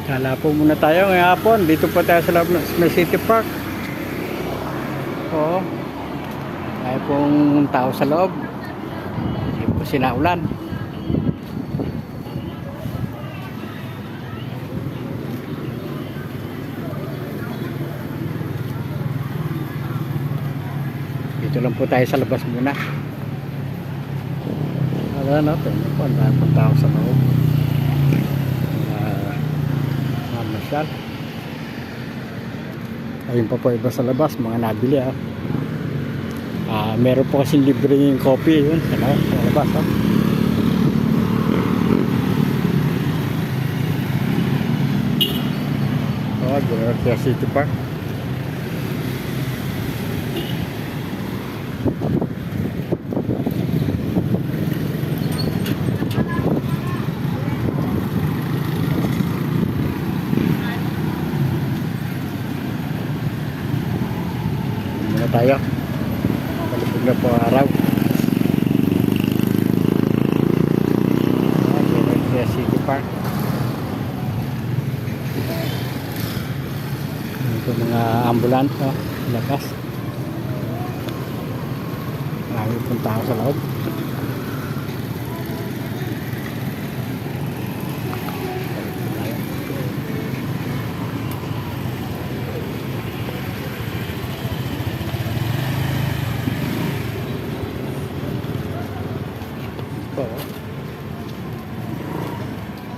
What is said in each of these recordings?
Kala po muna tayo ngayong hapon. Dito po tayo sa loob ng Smith City Park. Oo. Ay pong tao sa loob. Hindi po sinaulan. Dito lang po tayo sa labas muna. Wala natin. Ang dami pong tao sa loob. Mamasyal. Ayun pa po iba sa labas. Mga nabili meron po kasing libreng coffee yun sa labas General City Park. Muna tayo. Malipog na po araw. General City Park. Ito mga ambulant labas. Marami pong tao sa loob.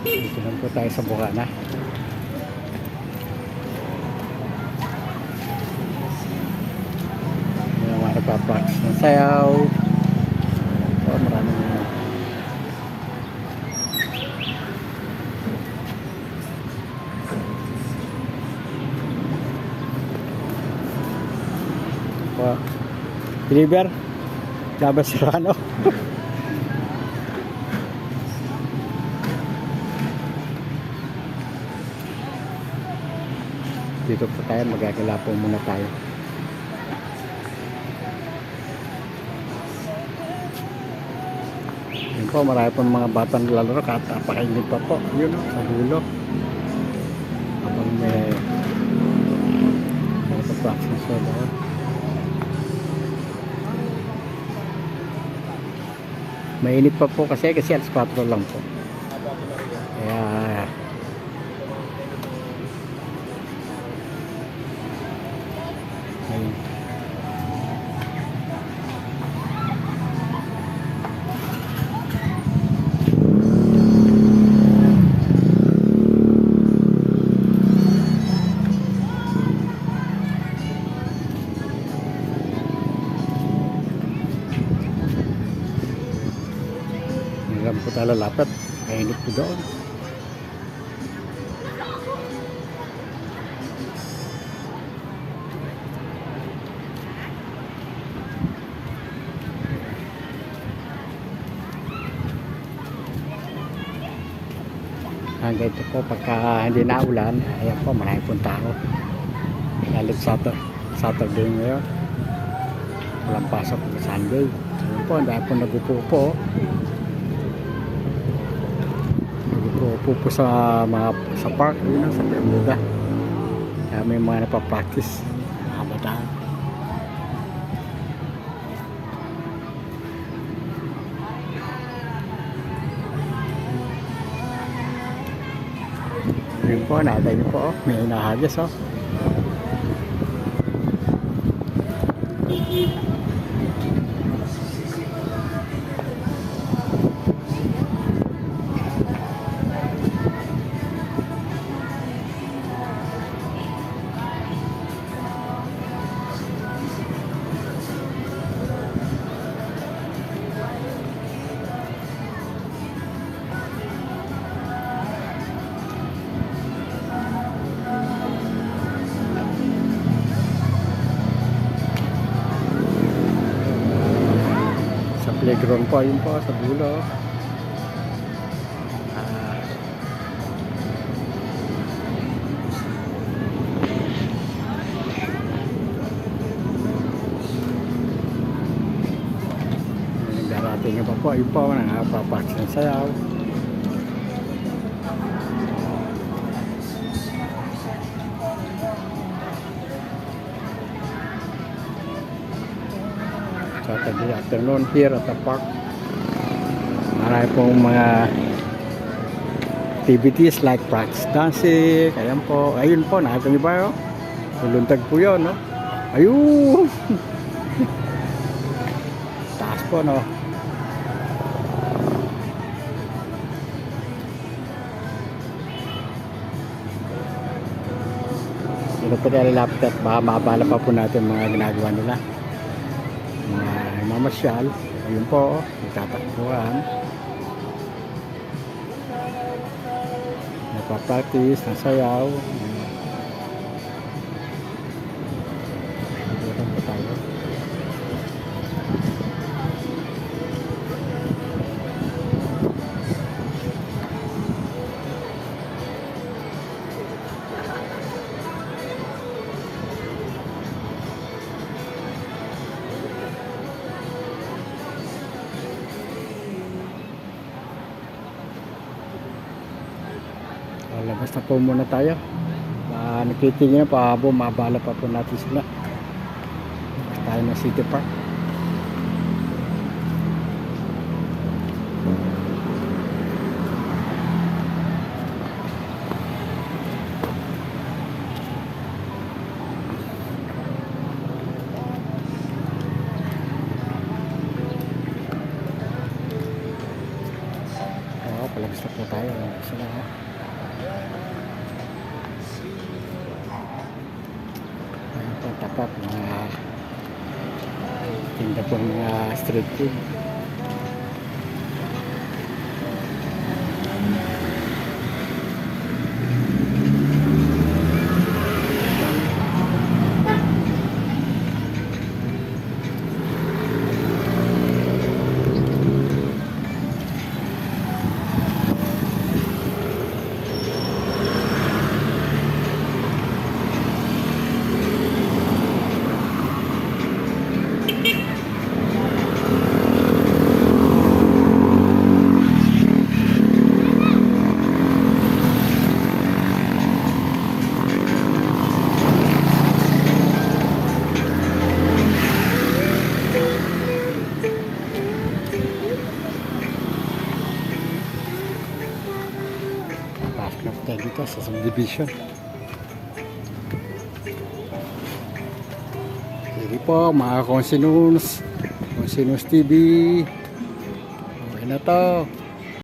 Dito lang po tayo sa Bukana. Nagpa-practice ng sayaw. Maraming deliver labas sa ano. Dito po tayo, magagala po muna tayo. Yun po, marami po mga batang lalaro kahit napakainit pa po. Yun sa dulo. Habang may practice sa doon. Mainit pa po kasi alas 4 lang po. Kaya ayun. Hindi po tayo lalapit. Kainit po doon. Hanggang ito po pagka hindi na ulan, ayan po marami pong tao. Lalo Saturday ngayon. Walang pasok sa Sunday. Ayan po, dahil po nagupo po sa park, yun sa Bermuda. Kaya may mga napapractice mga bata. Yun po, nakita niyo po may inahagis playground po, yun po sa dulo. Darating pa po, yun po, nakapapaks ng sayaw. Good afternoon here at the park. Marami pong mga activities like practice dancing. Ayan po. Ayun po, nakita niyo ba? Oh? Luluntag po yun. No? Ayun! Taas po, no? Ito po tayo lalapit at baka maabala pa po natin mga ginagawa nila. Mga mamasyal. Ayun po, nagtatakbuhan. Nagpa-practice ng sayaw. Dito po tayo. Labas na po muna tayo. Nakitingin pa po, mabala pa po natin sila. Tayo ng City Park. Palabas na po tayo. Sila ha. Ayun po tapat mga tinda po mga street food. Tayo dito sa subdivision. Sige po mga Consinus TV. Okay na to.